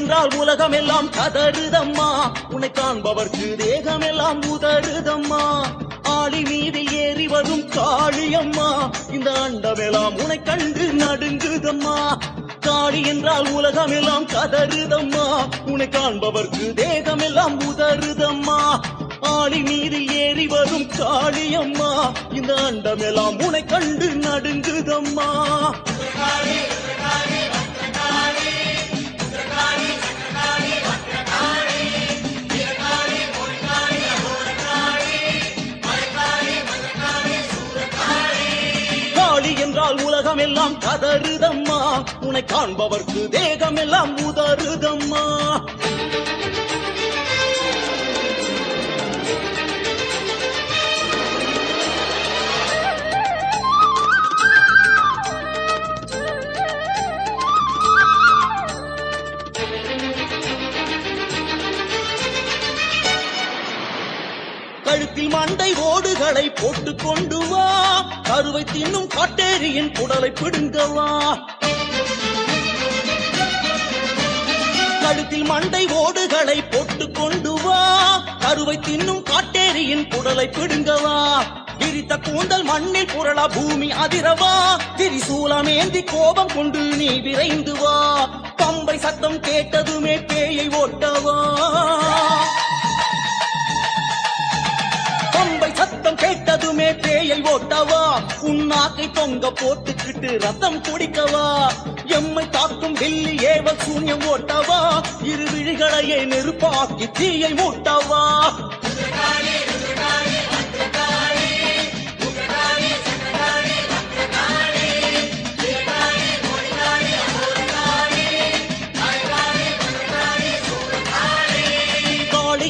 என்றால் உலகம் எல்லாம் கதறுதம்மா, உன்னை காண்பவர்க்கு தேகம் எல்லாம் உதறுதம்மா. ஆடி மீதில் ஏறி வரும் காளியம்மா, இந்த அண்டமெல்லாம் உன்னை கண்டு நடுங்குதம்மா. காளி என்றால் உலகம் எல்லாம் கதறுதம்மா, உன்னை காண்பவர்க்கு தேகம் எல்லாம் உதறுதம்மா. ஆடி மீதில் ஏறி வரும் காளியம்மா, இந்த அண்டமெல்லாம் உன்னை கண்டு நடுங்குதம்மா. என்றால் உலகம் எல்லாம் கதறுதம்மா, உன்னை காண்பவர்க்கு தேகம் எல்லாம் உதறுதம்மா. கழுத்தில் மண்டை ஓடுகளை போட்டுக் கொண்டு வா, கருவை தின்னும் காட்டேரியின் குடலை பிடுங்கவா. கழுத்தில் மண்டை ஓடுகளை போட்டுக் கொண்டு வா, கருவை தின்னும் காட்டேரியின் குடலை பிடுங்கவா. விரித்த கூந்தல் மண்ணில் புரள பூமி அதிரவா, திரிசூலமேந்தி கோபம் கொண்டு நீ விரைந்து வா. பம்பை சத்தம் கேட்டதுமே பேயை ஓட்டவா, பம்பை சத்தம் கேட்டதுமே பேயை ஓட்டவா. உன்னாக்கை தொங்க போட்டுக்கிட்டு ரத்தம் குடிக்கவா. எம்மை தாக்கும் வெள்ளி ஏவல் சூன்யம் ஓட்டவா, இரு விழிகளையே நெருப்பாக்கி தீயை மூட்டவா.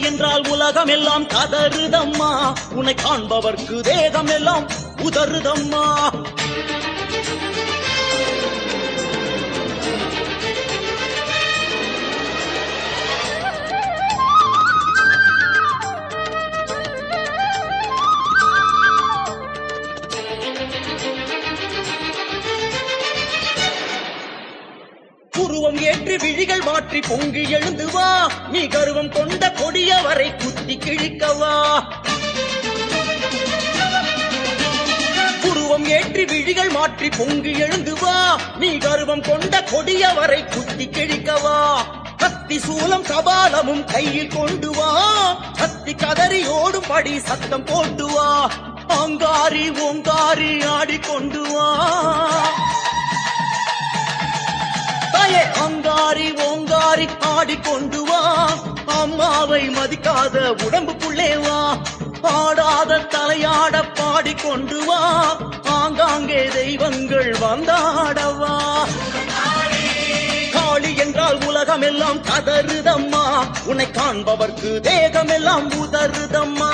என்றால் உலகம் எல்லாம் கதறுதம்மா, உன்னை காண்பவர்க்கு தேகம் எல்லாம் உதறுதம்மா. உருவம் ஏற்றி விழிகள் மாற்றி பொங்கி எழுந்து வா, நீ கருவம் கொண்ட கொடியவரை குத்தி கிழிக்கவா. உருவம் ஏற்றி விழிகள் மாற்றி பொங்கி எழுந்து வா, நீ கருவம் கொண்ட கொடியவரை குத்தி கிழிக்கவா. கத்தி சூலம் கபாலமும் கையில் கொண்டு வா, கத்தி கதறி ஓடும் படி சத்தம் போட்டு வா. அங்காரி ஓங்காரி ஆடிக்கொண்டு வா, அங்காரி ஓங்காரி ஆடிக்கொண்டு வா. அம்மாவை மதிக்காத உடம்புக்குள்ளே வா, பாடாத தலையாட பாடிக்கொண்டு வா. ஆங்காங்கே தெய்வங்கள் வந்தாடவா. காளி என்றால் உலகம் எல்லாம் கதறுதம்மா, உன்னை காண்பவர்க்கு தேகம் எல்லாம் உதறுதம்மா.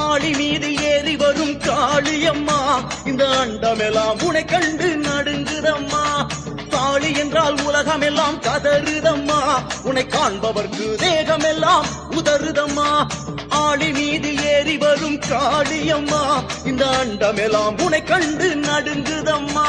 ஆளி மீது ஏறி வரும் காளியம்மா, இந்த அண்டமெல்லாம் உன்னை கண்டு நடுங்குதம்மா. காளி என்றால் உலகம் எல்லாம் கதறுதம்மா, உன்னை காண்பவர்க்கு தேகம் எல்லாம் உதறுதம்மா. ஆளி மீது ஏறி வரும் காளியம்மா, இந்த அண்டமெல்லாம் உன்னை கண்டு நடுங்குதம்மா.